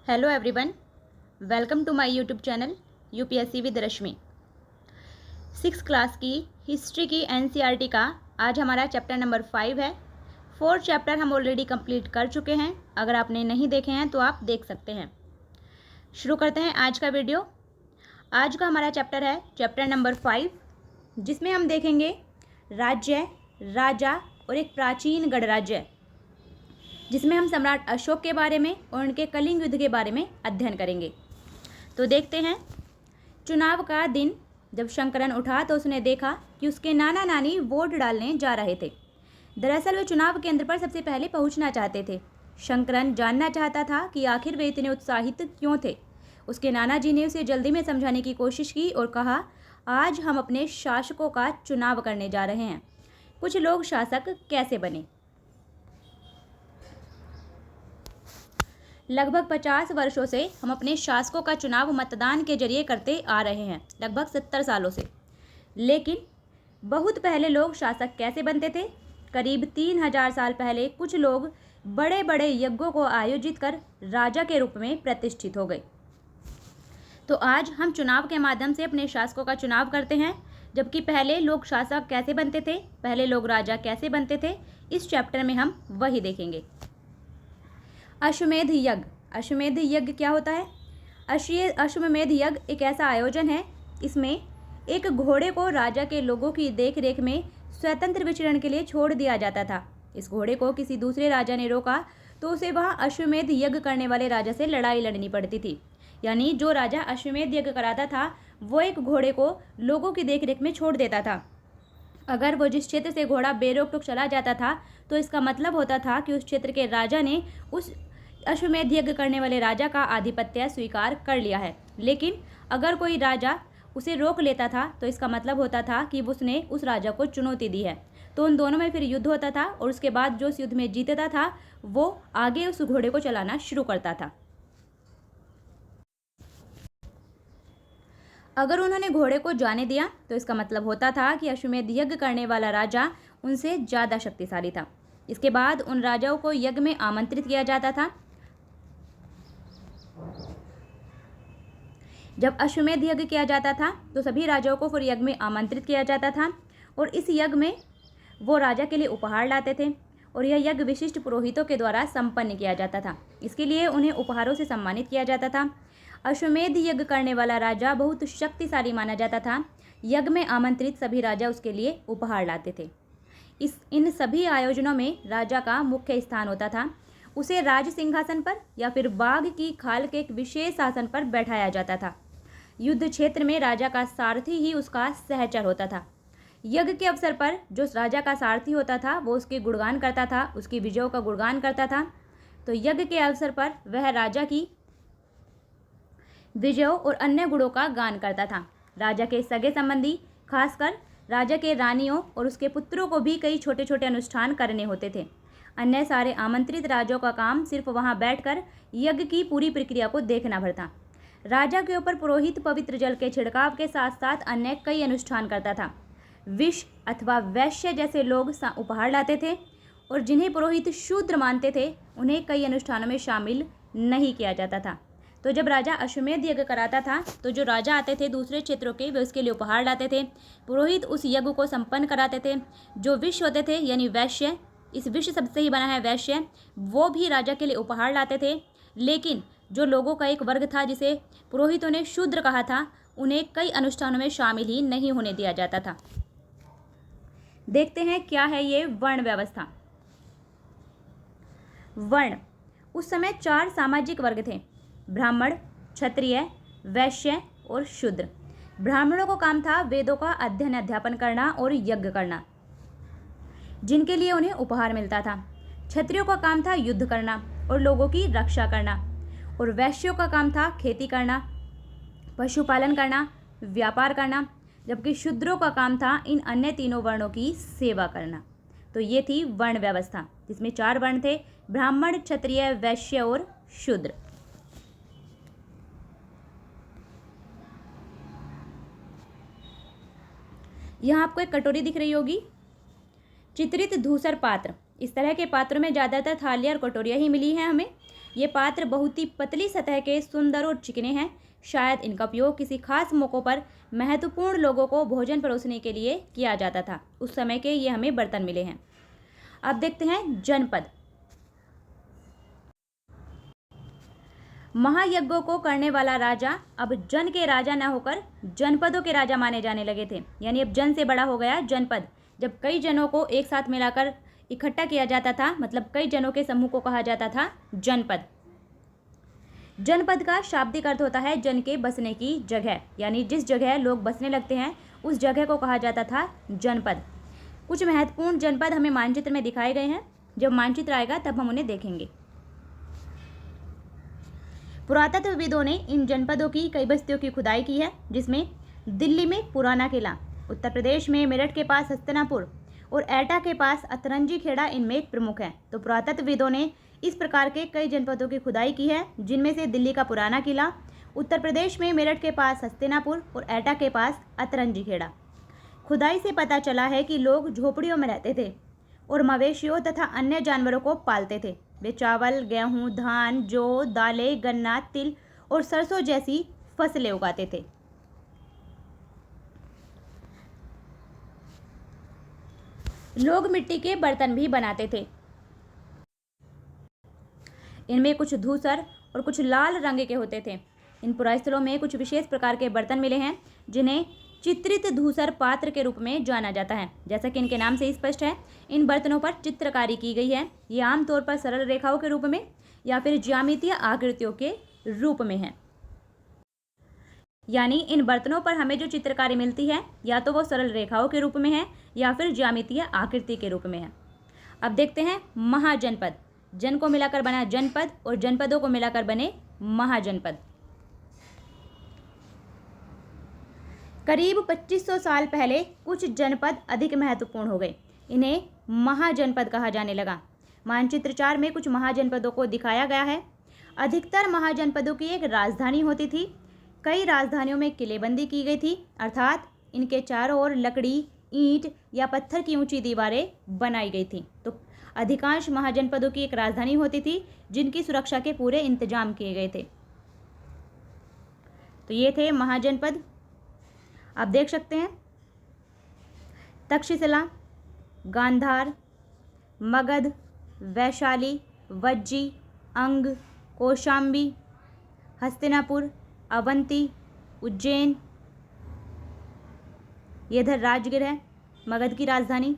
Hello everyone, welcome to my YouTube channel UPSC with Rashmi. 6th class की history की NCERT का आज हमारा चैप्टर नंबर 5 है। 4 चैप्टर हम ऑलरेडी कंप्लीट कर चुके हैं। अगर आपने नहीं देखे हैं तो आप देख सकते हैं। शुरू करते हैं आज का वीडियो। आज का हमारा चैप्टर है चैप्टर नंबर 5, जिसमें हम देखेंगे राज्य, राजा और एक प्राचीन गणराज्य, जिसमें हम सम्राट अशोक के बारे में और उनके कलिंग युद्ध के बारे में अध्ययन करेंगे। तो देखते हैं। चुनाव का दिन जब शंकरन उठा तो उसने देखा कि उसके नाना नानी वोट डालने जा रहे थे। दरअसल वे चुनाव केंद्र पर सबसे पहले पहुंचना चाहते थे। शंकरन जानना चाहता था कि आखिर वे इतने उत्साहित क्यों थे। उसके नाना जी ने उसे जल्दी में समझाने की कोशिश की और कहा, आज हम अपने शासकों का चुनाव करने जा रहे हैं। कुछ लोग शासक कैसे बने। लगभग 50 वर्षों से हम अपने शासकों का चुनाव मतदान के जरिए करते आ रहे हैं, लगभग 70 सालों से। लेकिन बहुत पहले लोग शासक कैसे बनते थे। करीब 3000 साल पहले कुछ लोग बड़े बड़े यज्ञों को आयोजित कर राजा के रूप में प्रतिष्ठित हो गए। तो आज हम चुनाव के माध्यम से अपने शासकों का चुनाव करते हैं, जबकि पहले लोग शासक कैसे बनते थे, पहले लोग राजा कैसे बनते थे, इस चैप्टर में हम वही देखेंगे। अश्वमेध यज्ञ। अश्वमेध यज्ञ क्या होता है। अश्वमेध यज्ञ एक ऐसा आयोजन है, इसमें एक घोड़े को राजा के लोगों की देखरेख में स्वतंत्र विचरण के लिए छोड़ दिया जाता था। इस घोड़े को किसी दूसरे राजा ने रोका तो उसे वहां अश्वमेध यज्ञ करने वाले राजा से लड़ाई लड़नी पड़ती थी। यानी जो राजा अश्वमेध यज्ञ कराता था वो एक घोड़े को लोगों की देखरेख में छोड़ देता था। अगर वो जिस क्षेत्र से घोड़ा बेरोक टोक चला जाता था तो इसका मतलब होता था कि उस क्षेत्र के राजा ने उस अश्वमेध यज्ञ करने वाले राजा का आधिपत्य स्वीकार कर लिया है। लेकिन अगर कोई राजा उसे रोक लेता था तो इसका मतलब होता था कि उसने उस राजा को चुनौती दी है। तो उन दोनों में फिर युद्ध होता था और उसके बाद जो उस युद्ध में जीतता था वो आगे उस घोड़े को चलाना शुरू करता था। अगर उन्होंने घोड़े को जाने दिया तो इसका मतलब होता था कि अश्वमेध यज्ञ करने वाला राजा उनसे ज़्यादा शक्तिशाली था। इसके बाद उन राजाओं को यज्ञ में आमंत्रित किया जाता था। जब अश्वमेध यज्ञ किया जाता था तो सभी राजाओं को फिर यज्ञ में आमंत्रित किया जाता था और इस यज्ञ में वो राजा के लिए उपहार लाते थे और यह यज्ञ विशिष्ट पुरोहितों के द्वारा संपन्न किया जाता था। इसके लिए उन्हें उपहारों से सम्मानित किया जाता था। अश्वमेध यज्ञ करने वाला राजा बहुत शक्तिशाली माना जाता था। यज्ञ में आमंत्रित सभी राजा उसके लिए उपहार लाते थे। इन सभी आयोजनों में राजा का मुख्य स्थान होता था। उसे राज सिंहासन पर या फिर बाघ की खाल के एक विशेष आसन पर बैठाया जाता था। युद्ध क्षेत्र में राजा का सारथी ही उसका सहचर होता था। यज्ञ के अवसर पर जो राजा का सारथी होता था वो उसके गुणगान करता था, उसकी विजयों का गुणगान करता था। तो यज्ञ के अवसर पर वह राजा की विजयों और अन्य गुणों का गान करता था। राजा के सगे संबंधी, खासकर राजा के रानियों और उसके पुत्रों को भी कई छोटे छोटे अनुष्ठान करने होते थे। अन्य सारे आमंत्रित राजाओं का काम सिर्फ वहां बैठकर यज्ञ की पूरी प्रक्रिया को देखना भर था। राजा के ऊपर पुरोहित पवित्र जल के छिड़काव के साथ साथ अन्य कई अनुष्ठान करता था। विष अथवा वैश्य जैसे लोग उपहार लाते थे और जिन्हें पुरोहित शूद्र मानते थे उन्हें कई अनुष्ठानों में शामिल नहीं किया जाता था। तो जब राजा अश्वमेध यज्ञ कराता था तो जो राजा आते थे दूसरे क्षेत्रों के वे उसके लिए उपहार लाते थे। पुरोहित उस यज्ञ को संपन्न कराते थे। जो विष होते थे यानी वैश्य, इस विष सबसे ही बना है वैश्य, वो भी राजा के लिए उपहार लाते थे। लेकिन जो लोगों का एक वर्ग था जिसे पुरोहितों ने शूद्र कहा था, उन्हें कई अनुष्ठानों में शामिल ही नहीं होने दिया जाता था। देखते हैं क्या है ये वर्ण व्यवस्था। वर्ण, उस समय 4 सामाजिक वर्ग थे, ब्राह्मण, क्षत्रिय, वैश्य और शूद्र। ब्राह्मणों को काम था वेदों का अध्ययन अध्यापन करना और यज्ञ करना, जिनके लिए उन्हें उपहार मिलता था। क्षत्रियों का काम था युद्ध करना और लोगों की रक्षा करना और वैश्यों का काम था खेती करना, पशुपालन करना, व्यापार करना, जबकि शूद्रों का काम था इन अन्य तीनों वर्णों की सेवा करना। तो ये थी वर्ण व्यवस्था, जिसमें 4 वर्ण थे, ब्राह्मण, क्षत्रिय, वैश्य और शूद्र। यहाँ आपको एक कटोरी दिख रही होगी, चित्रित धूसर पात्र। इस तरह के पात्रों में ज़्यादातर थालियाँ और कटोरियाँ ही मिली हैं हमें। ये पात्र बहुत ही पतली सतह के, सुंदर और चिकने हैं। शायद इनका उपयोग किसी खास मौक़ों पर महत्वपूर्ण लोगों को भोजन परोसने के लिए किया जाता था। उस समय के ये हमें बर्तन मिले हैं। अब देखते हैं जनपद। महायज्ञों को करने वाला राजा अब जन के राजा न होकर जनपदों के राजा माने जाने लगे थे। यानी अब जन से बड़ा हो गया जनपद। जब कई जनों को एक साथ मिलाकर इकट्ठा किया जाता था, मतलब कई जनों के समूह को कहा जाता था जनपद। जनपद का शाब्दिक अर्थ होता है जन के बसने की जगह, यानी जिस जगह लोग बसने लगते हैं उस जगह को कहा जाता था जनपद। कुछ महत्वपूर्ण जनपद हमें मानचित्र में दिखाए गए हैं। जब मानचित्र आएगा तब हम उन्हें देखेंगे। पुरातत्वविदों ने इन जनपदों की कई बस्तियों की खुदाई की है, जिसमें दिल्ली में पुराना किला, उत्तर प्रदेश में मेरठ के पास हस्तिनापुर और एटा के पास अतरंजी खेड़ा इनमें प्रमुख हैं। तो पुरातत्वविदों ने इस प्रकार के कई जनपदों की खुदाई की है, जिनमें से दिल्ली का पुराना किला, उत्तर प्रदेश में मेरठ के पास हस्तिनापुर और एटा के पास अतरंजी खेड़ा। खुदाई से पता चला है कि लोग झोपड़ियों में रहते थे और मवेशियों तथा अन्य जानवरों को पालते थे। वे चावल, गेहूं, धान, जौ, दालें, गन्ना, तिल और सरसों जैसी फसलें उगाते थे। लोग मिट्टी के बर्तन भी बनाते थे। इनमें कुछ धूसर और कुछ लाल रंग के होते थे। इन पुरास्थलों में कुछ विशेष प्रकार के बर्तन मिले हैं, जिन्हें चित्रित धूसर पात्र के रूप में जाना जाता है। जैसा कि इनके नाम से स्पष्ट है, इन बर्तनों पर चित्रकारी की गई है। ये आमतौर पर सरल रेखाओं के रूप में या फिर ज्यामितीय आकृतियों के रूप में है। यानी इन बर्तनों पर हमें जो चित्रकारी मिलती है या तो वो सरल रेखाओं के रूप में है या फिर ज्यामितीय आकृति के रूप में है। अब देखते हैं महाजनपद। जन को मिलाकर बना जनपद और जनपदों को मिलाकर बने महाजनपद। करीब 2500 साल पहले कुछ जनपद अधिक महत्वपूर्ण हो गए। इन्हें महाजनपद कहा जाने लगा। मानचित्र 4 में कुछ महाजनपदों को दिखाया गया है। अधिकतर महाजनपदों की एक राजधानी होती थी। कई राजधानियों में किलेबंदी की गई थी, अर्थात इनके चारों ओर लकड़ी, ईंट या पत्थर की ऊंची दीवारें बनाई गई थी। तो अधिकांश महाजनपदों की एक राजधानी होती थी, जिनकी सुरक्षा के पूरे इंतजाम किए गए थे। तो ये थे महाजनपद। आप देख सकते हैं तक्षशिला, गांधार, मगध, वैशाली, वज्जी, अंग, कौशाम्बी, हस्तिनापुर, अवंती, उज्जैन, ये इधर राजगीर है, मगध की राजधानी।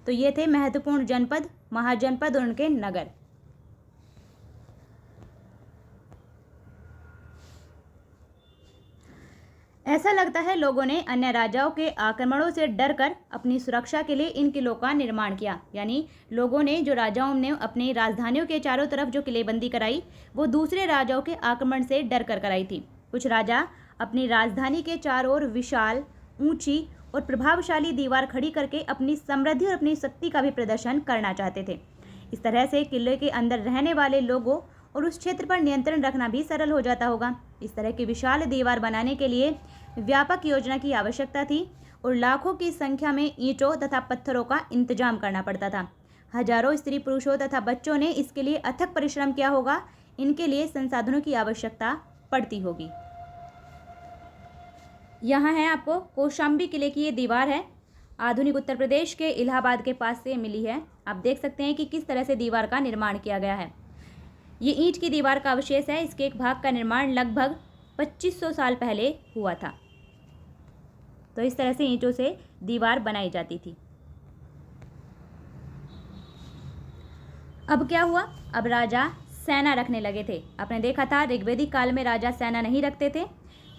तो ये थे महत्वपूर्ण जनपद, महाजनपद और उनके नगर। ऐसा लगता है लोगों ने अन्य राजाओं के आक्रमणों से डरकर अपनी सुरक्षा के लिए इन किलों का निर्माण किया। यानी लोगों ने, जो राजाओं ने अपनी राजधानियों के चारों तरफ जो किलेबंदी कराई, वो दूसरे राजाओं के आक्रमण से डर कर कराई थी। कुछ राजा अपनी राजधानी के चारों ओर विशाल, ऊंची और प्रभावशाली दीवार खड़ी करके अपनी समृद्धि और अपनी शक्ति का भी प्रदर्शन करना चाहते थे। इस तरह से किले के अंदर रहने वाले लोगों और उस क्षेत्र पर नियंत्रण रखना भी सरल हो जाता होगा। इस तरह की विशाल दीवार बनाने के लिए व्यापक योजना की आवश्यकता थी और लाखों की संख्या में ईंटों तथा पत्थरों का इंतजाम करना पड़ता था। हजारों स्त्री पुरुषों तथा बच्चों ने इसके लिए अथक परिश्रम किया होगा। इनके लिए संसाधनों की आवश्यकता पड़ती होगी। यहाँ है आपको कौशाम्बी किले की ये दीवार है। आधुनिक उत्तर प्रदेश के इलाहाबाद के पास से मिली है। आप देख सकते हैं कि किस तरह से दीवार का निर्माण किया गया है। ये ईंट की दीवार का अवशेष है। इसके एक भाग का निर्माण लगभग 2500 साल पहले हुआ था। तो इस तरह से ईंटों से दीवार बनाई जाती थी। अब क्या हुआ? अब राजा सेना रखने लगे थे। आपने देखा था ऋग्वेदिक काल में राजा सेना नहीं रखते थे,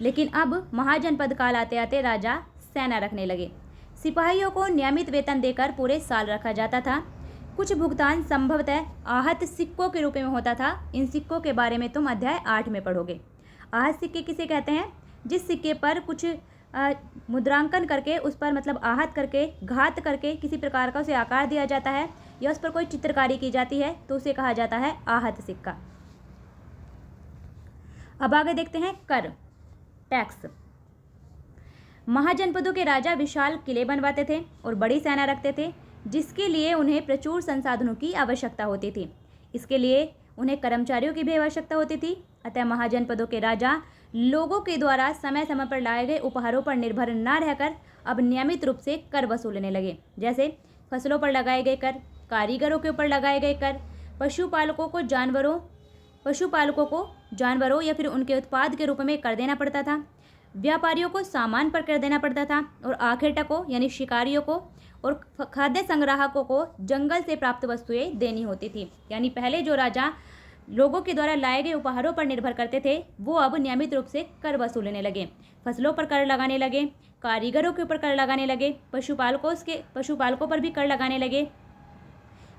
लेकिन अब महाजनपद काल आते आते राजा सेना रखने लगे। सिपाहियों को नियमित वेतन देकर पूरे साल रखा जाता था। कुछ भुगतान संभवतः आहत सिक्कों के रूप में होता था। इन सिक्कों के बारे में तुम अध्याय 8 में पढ़ोगे। आहत सिक्के किसे कहते हैं? जिस सिक्के पर कुछ मुद्रांकन करके उस पर मतलब आहत करके, घात करके किसी प्रकार का उसे आकार दिया जाता है या उस पर कोई चित्रकारी की जाती है, तो उसे कहा जाता है आहत सिक्का। अब आगे देखते हैं कर, टैक्स। महाजनपदों के राजा विशाल किले बनवाते थे और बड़ी सेना रखते थे, जिसके लिए उन्हें प्रचुर संसाधनों की आवश्यकता होती थी। इसके लिए उन्हें कर्मचारियों की भी आवश्यकता होती थी। अतः महाजनपदों के राजा लोगों के द्वारा समय समय पर लाए गए उपहारों पर निर्भर न रहकर अब नियमित रूप से कर वसूलने लगे। जैसे फसलों पर लगाए गए कर, कारीगरों के ऊपर लगाए गए कर, पशुपालकों को जानवरों या फिर उनके उत्पाद के रूप में कर देना पड़ता था। व्यापारियों को सामान पर कर देना पड़ता था और आखेटकों यानी शिकारियों को और खाद्य संग्राहकों को जंगल से प्राप्त वस्तुएं देनी होती थी। यानी पहले जो राजा लोगों के द्वारा लाए गए उपहारों पर निर्भर करते थे, वो अब नियमित रूप से कर वसूलने लगे। फसलों पर कर लगाने लगे, कारीगरों के ऊपर कर लगाने लगे, पशुपालकों पर भी कर लगाने लगे।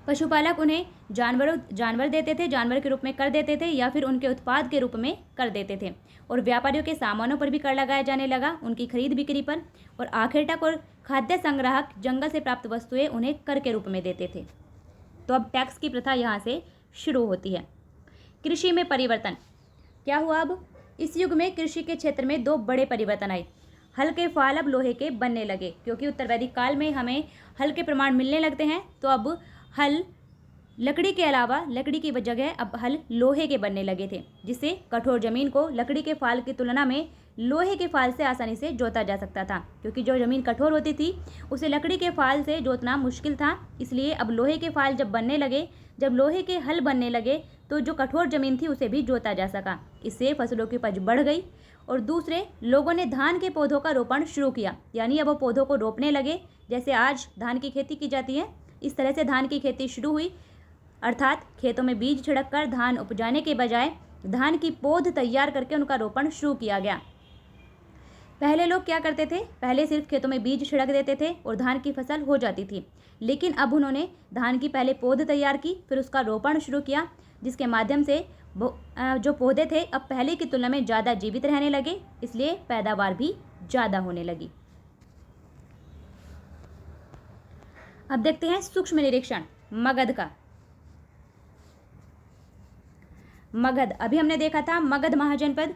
पशुपालक उन्हें जानवर देते थे, जानवर के रूप में कर देते थे या फिर उनके उत्पाद के रूप में कर देते थे। और व्यापारियों के सामानों पर भी कर लगाया जाने लगा, उनकी खरीद बिक्री पर। और आखेटक और खाद्य संग्राहक जंगल से प्राप्त वस्तुएं उन्हें कर के रूप में देते थे। तो अब टैक्स की प्रथा यहाँ से शुरू होती है। कृषि में परिवर्तन क्या हुआ? अब इस युग में कृषि के क्षेत्र में दो बड़े परिवर्तन आए। हल के फाल अब लोहे के बनने लगे, क्योंकि उत्तर वैदिक काल में हमें हल के प्रमाण मिलने लगते हैं। तो अब हल लकड़ी के अलावा लकड़ी की जगह अब हल लोहे के बनने लगे थे, जिससे कठोर जमीन को लकड़ी के फाल की तुलना में लोहे के फाल से आसानी से जोता जा सकता था। क्योंकि जो जमीन कठोर होती थी उसे लकड़ी के फाल से जोतना मुश्किल था, इसलिए अब लोहे के फाल जब लोहे के हल बनने लगे तो जो कठोर जमीन थी उसे भी जोता जा सका। इससे फसलों की उपज बढ़ गई। और दूसरे, लोगों ने धान के पौधों का रोपण शुरू किया, यानी अब वो पौधों को रोपने लगे। जैसे आज धान की खेती की जाती है, इस तरह से धान की खेती शुरू हुई। अर्थात खेतों में बीज छिड़ककर धान उपजाने के बजाय धान की पौध तैयार करके उनका रोपण शुरू किया गया। पहले लोग क्या करते थे? पहले सिर्फ खेतों में बीज छिड़क देते थे और धान की फसल हो जाती थी। लेकिन अब उन्होंने धान की पहले पौध तैयार की, फिर उसका रोपण शुरू किया, जिसके माध्यम से जो पौधे थे अब पहले की तुलना में ज़्यादा जीवित रहने लगे, इसलिए पैदावार भी ज़्यादा होने लगी। अब देखते हैं सूक्ष्म निरीक्षण मगध का। मगध, अभी हमने देखा था मगध महाजनपद।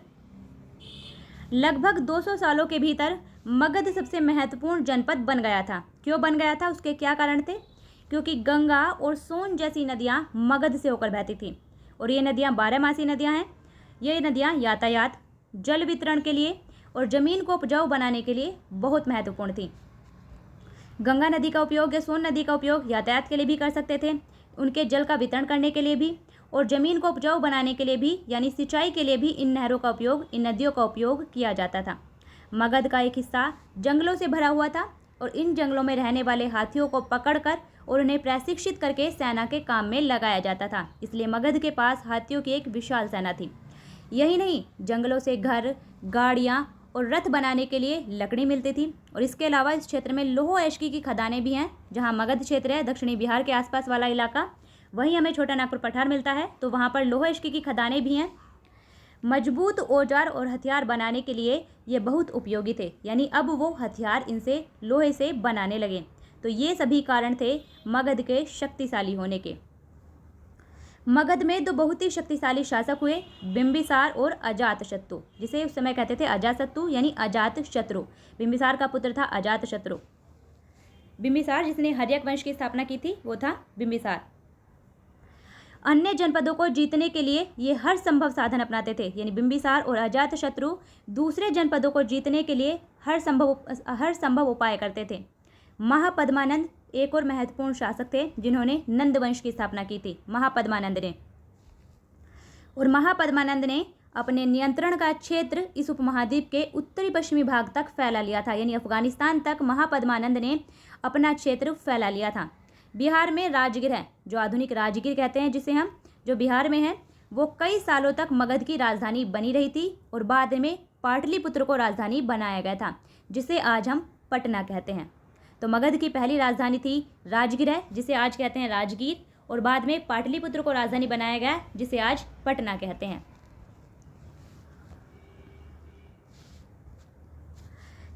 लगभग 200 सालों के भीतर मगध सबसे महत्वपूर्ण जनपद बन गया था। क्यों बन गया था? उसके क्या कारण थे? क्योंकि गंगा और सोन जैसी नदियां मगध से होकर बहती थीं और ये नदियां 12 नदियां हैं। ये नदियां यातायात, जल वितरण के लिए और ज़मीन को उपजाऊ बनाने के लिए बहुत महत्वपूर्ण थी। गंगा नदी का उपयोग या सोन नदी का उपयोग यातायात के लिए भी कर सकते थे, उनके जल का वितरण करने के लिए भी, और ज़मीन को उपजाऊ बनाने के लिए भी, यानी सिंचाई के लिए भी इन नहरों का उपयोग, इन नदियों का उपयोग किया जाता था। मगध का एक हिस्सा जंगलों से भरा हुआ था और इन जंगलों में रहने वाले हाथियों को पकड़कर और उन्हें प्रशिक्षित करके सेना के काम में लगाया जाता था। इसलिए मगध के पास हाथियों की एक विशाल सेना थी। यही नहीं, जंगलों से घर, गाड़ियाँ और रथ बनाने के लिए लकड़ी मिलती थी। और इसके अलावा इस क्षेत्र में लौह अयस्की की खदानें भी हैं। जहाँ मगध क्षेत्र है, दक्षिणी बिहार के आसपास वाला इलाका, वहीं हमें छोटा नागपुर पठार मिलता है, तो वहाँ पर लौह अयस्की की खदानें भी हैं। मजबूत औजार और हथियार बनाने के लिए ये बहुत उपयोगी थे, यानी अब वो हथियार इनसे लोहे से बनाने लगे। तो ये सभी कारण थे मगध के शक्तिशाली होने के। मगध में दो बहुत ही शक्तिशाली शासक हुए, बिंबिसार और अजातशत्रु, जिसे उस समय कहते थे अजातशत्रु यानी अजातशत्रु। बिंबिसार का पुत्र था अजातशत्रु। बिंबिसार जिसने हर्यक वंश की स्थापना की थी वो था बिंबिसार। अन्य जनपदों को जीतने के लिए ये हर संभव साधन अपनाते थे, यानी बिंबिसार और अजातशत्रु दूसरे जनपदों को जीतने के लिए हर संभव उपाय करते थे। महापद्मानंद एक और महत्वपूर्ण शासक थे जिन्होंने नंद वंश की स्थापना की थी, महापद्मानंद ने। और महापद्मानंद ने अपने नियंत्रण का क्षेत्र इस उपमहाद्वीप के उत्तरी पश्चिमी भाग तक फैला लिया था, यानी अफगानिस्तान तक महापद्मानंद ने अपना क्षेत्र फैला लिया था। बिहार में राजगीर है, जो आधुनिक राजगीर कहते हैं जिसे हम, जो बिहार में है, वो कई सालों तक मगध की राजधानी बनी रही थी और बाद में पाटलिपुत्र को राजधानी बनाया गया था, जिसे आज हम पटना कहते हैं। तो मगध की पहली राजधानी थी राजगीर है, जिसे आज कहते हैं राजगीर, और बाद में पाटलिपुत्र को राजधानी बनाया गया, जिसे आज पटना कहते हैं।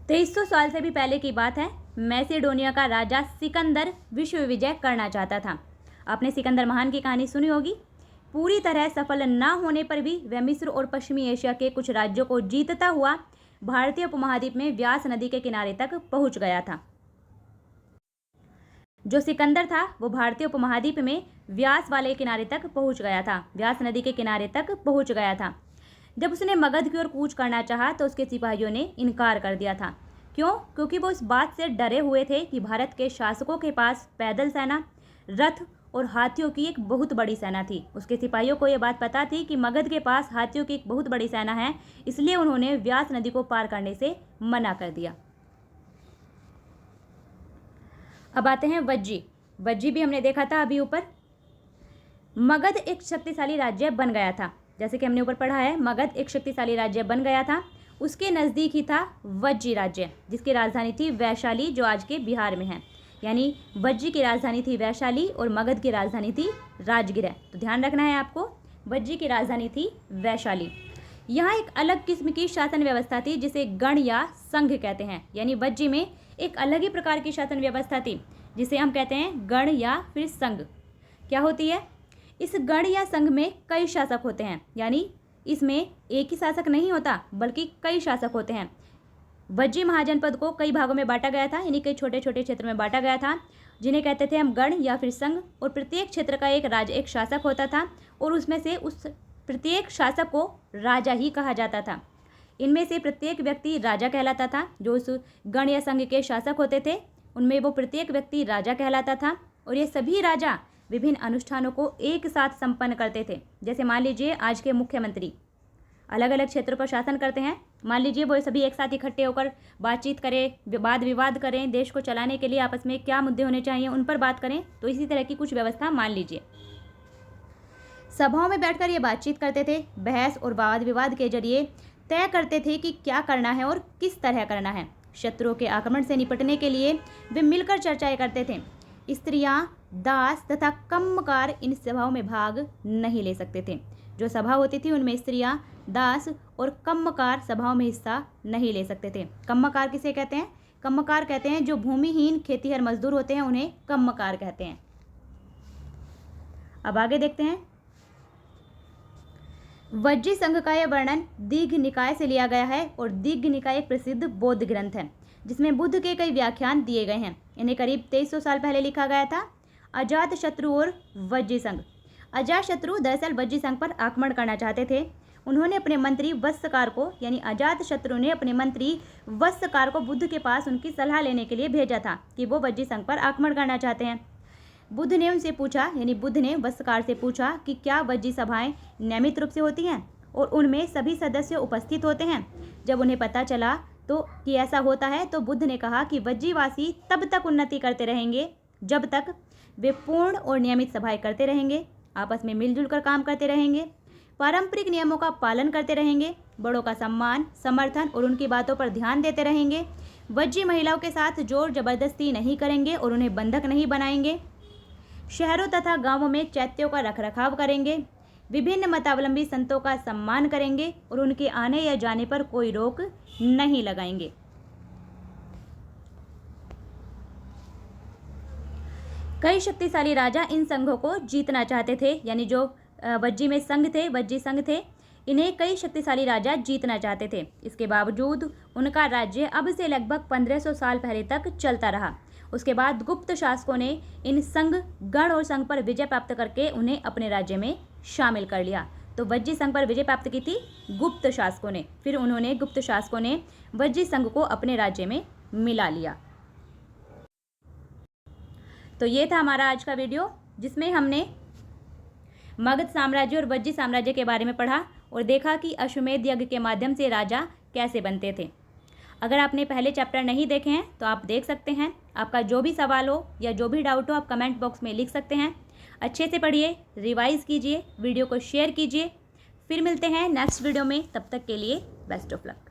2300 साल से भी पहले की बात है। मैसेडोनिया का राजा सिकंदर विश्व विजय करना चाहता था। आपने सिकंदर महान की कहानी सुनी होगी। पूरी तरह सफल न होने पर भी वह मिस्र और पश्चिमी एशिया के कुछ राज्यों को जीतता हुआ भारतीय उपमहाद्वीप में व्यास नदी के किनारे तक पहुंच गया था। जो सिकंदर था वो भारतीय उपमहाद्वीप में व्यास वाले किनारे तक पहुंच गया था, व्यास नदी के किनारे तक पहुंच गया था। जब उसने मगध की ओर कूच करना चाहा तो उसके सिपाहियों ने इनकार कर दिया था। क्यों? क्योंकि वो इस बात से डरे हुए थे कि भारत के शासकों के पास पैदल सेना, रथ और हाथियों की एक बहुत बड़ी सेना थी। उसके सिपाहियों को ये बात पता थी कि मगध के पास हाथियों की एक बहुत बड़ी सेना है, इसलिए उन्होंने व्यास नदी को पार करने से मना कर दिया। अब आते हैं वज्जी। वज्जी भी हमने देखा था अभी ऊपर। मगध एक शक्तिशाली राज्य बन गया था, जैसे कि हमने ऊपर पढ़ा है, मगध एक शक्तिशाली राज्य बन गया था। उसके नज़दीक ही था वज्जी राज्य, जिसकी राजधानी थी वैशाली, जो आज के बिहार में है। यानी वज्जी की राजधानी थी वैशाली और मगध की राजधानी थी राजगिर। तो ध्यान रखना है आपको, वज्जी की राजधानी थी वैशाली। यहाँ एक अलग किस्म की शासन व्यवस्था थी जिसे गण या संघ कहते हैं। यानी वज्जी में एक अलग ही प्रकार की शासन व्यवस्था थी जिसे हम कहते हैं गण या फिर संघ। क्या होती है? इस गण या संघ में कई शासक होते हैं, यानी इसमें एक ही शासक नहीं होता बल्कि कई शासक होते हैं। वज्जी महाजनपद को कई भागों में बांटा गया था, यानी कई छोटे छोटे क्षेत्र में बांटा गया था, जिन्हें कहते थे हम गण या फिर संघ। और प्रत्येक क्षेत्र का एक शासक होता था और उसमें से उस प्रत्येक शासक को राजा ही कहा जाता था। इनमें से प्रत्येक व्यक्ति राजा कहलाता था। जो उस गण या संघ के शासक होते थे उनमें वो प्रत्येक व्यक्ति राजा कहलाता था। और ये सभी राजा विभिन्न अनुष्ठानों को एक साथ संपन्न करते थे। जैसे मान लीजिए आज के मुख्यमंत्री अलग अलग क्षेत्रों पर शासन करते हैं, मान लीजिए वो सभी एक साथ इकट्ठे होकर बातचीत करें, वाद विवाद करें, देश को चलाने के लिए आपस में क्या मुद्दे होने चाहिए उन पर बात करें। तो इसी तरह की कुछ व्यवस्था मान लीजिए। सभाओं में बैठकर ये बातचीत करते थे, बहस और वाद विवाद के जरिए तय करते थे कि क्या करना है और किस तरह करना है। शत्रुओं के आक्रमण से निपटने के लिए वे मिलकर चर्चाएं करते थे। स्त्रियां, दास तथा कम्मकार इन सभाओं में भाग नहीं ले सकते थे। जो सभा होती थी उनमें स्त्रियां, दास और कम्मकार सभाओं में हिस्सा नहीं ले सकते थे। कम्मकार किसे कहते हैं? कम्मकार कहते हैं जो भूमिहीन खेतीहर मजदूर होते हैं, उन्हें कम्मकार कहते हैं। अब आगे देखते हैं। वज्जी संघ का यह वर्णन दीघ निकाय से लिया गया है और दीघ निकाय एक प्रसिद्ध बौद्ध ग्रंथ है जिसमें बुद्ध के कई व्याख्यान दिए गए हैं। इन्हें करीब 2300 साल पहले लिखा गया था। अजातशत्रु और वज्जी संघ। अजातशत्रु दरअसल वज्जी संघ पर आक्रमण करना चाहते थे। उन्होंने अपने मंत्री वत्सकार को, यानी अजातशत्रु ने अपने मंत्री वत्सकार को बुद्ध के पास उनकी सलाह लेने के लिए भेजा था कि वो वज्जी संघ पर आक्रमण करना चाहते हैं। बुद्ध ने उनसे पूछा, यानी बुद्ध ने वत्सकार से पूछा कि क्या वज्जी सभाएं नियमित रूप से होती हैं और उनमें सभी सदस्य उपस्थित होते हैं। जब उन्हें पता चला तो कि ऐसा होता है तो बुद्ध ने कहा कि वज्जीवासी तब तक उन्नति करते रहेंगे जब तक वे पूर्ण और नियमित सभाएं करते रहेंगे, आपस में मिलजुल कर काम करते रहेंगे, पारंपरिक नियमों का पालन करते रहेंगे, बड़ों का सम्मान, समर्थन और उनकी बातों पर ध्यान देते रहेंगे, वज्जी महिलाओं के साथ जोर जबरदस्ती नहीं करेंगे और उन्हें बंधक नहीं बनाएंगे, शहरों तथा गांवों में चैत्यों का रखरखाव करेंगे, विभिन्न मतावलंबी संतों का सम्मान करेंगे और उनके आने या जाने पर कोई रोक नहीं लगाएंगे। कई शक्तिशाली राजा इन संघों को जीतना चाहते थे, यानी जो वज्जी में संघ थे, वज्जी संघ थे, इन्हें कई शक्तिशाली राजा जीतना चाहते थे। इसके बावजूद उनका राज्य अब से लगभग 1500 साल पहले तक चलता रहा। उसके बाद गुप्त शासकों ने इन संघ, गण और संघ पर विजय प्राप्त करके उन्हें अपने राज्य में शामिल कर लिया। तो वज्जी संघ पर विजय प्राप्त की थी गुप्त शासकों ने, फिर उन्होंने गुप्त शासकों ने वज्जी संघ को अपने राज्य में मिला लिया। तो ये था हमारा आज का वीडियो जिसमें हमने मगध साम्राज्य और वज्जी साम्राज्य के बारे में पढ़ा और देखा कि अश्वमेध यज्ञ के माध्यम से राजा कैसे बनते थे। अगर आपने पहले चैप्टर नहीं देखे हैं तो आप देख सकते हैं। आपका जो भी सवाल हो या जो भी डाउट हो आप कमेंट बॉक्स में लिख सकते हैं। अच्छे से पढ़िए, रिवाइज कीजिए, वीडियो को शेयर कीजिए। फिर मिलते हैं नेक्स्ट वीडियो में, तब तक के लिए बेस्ट ऑफ लक।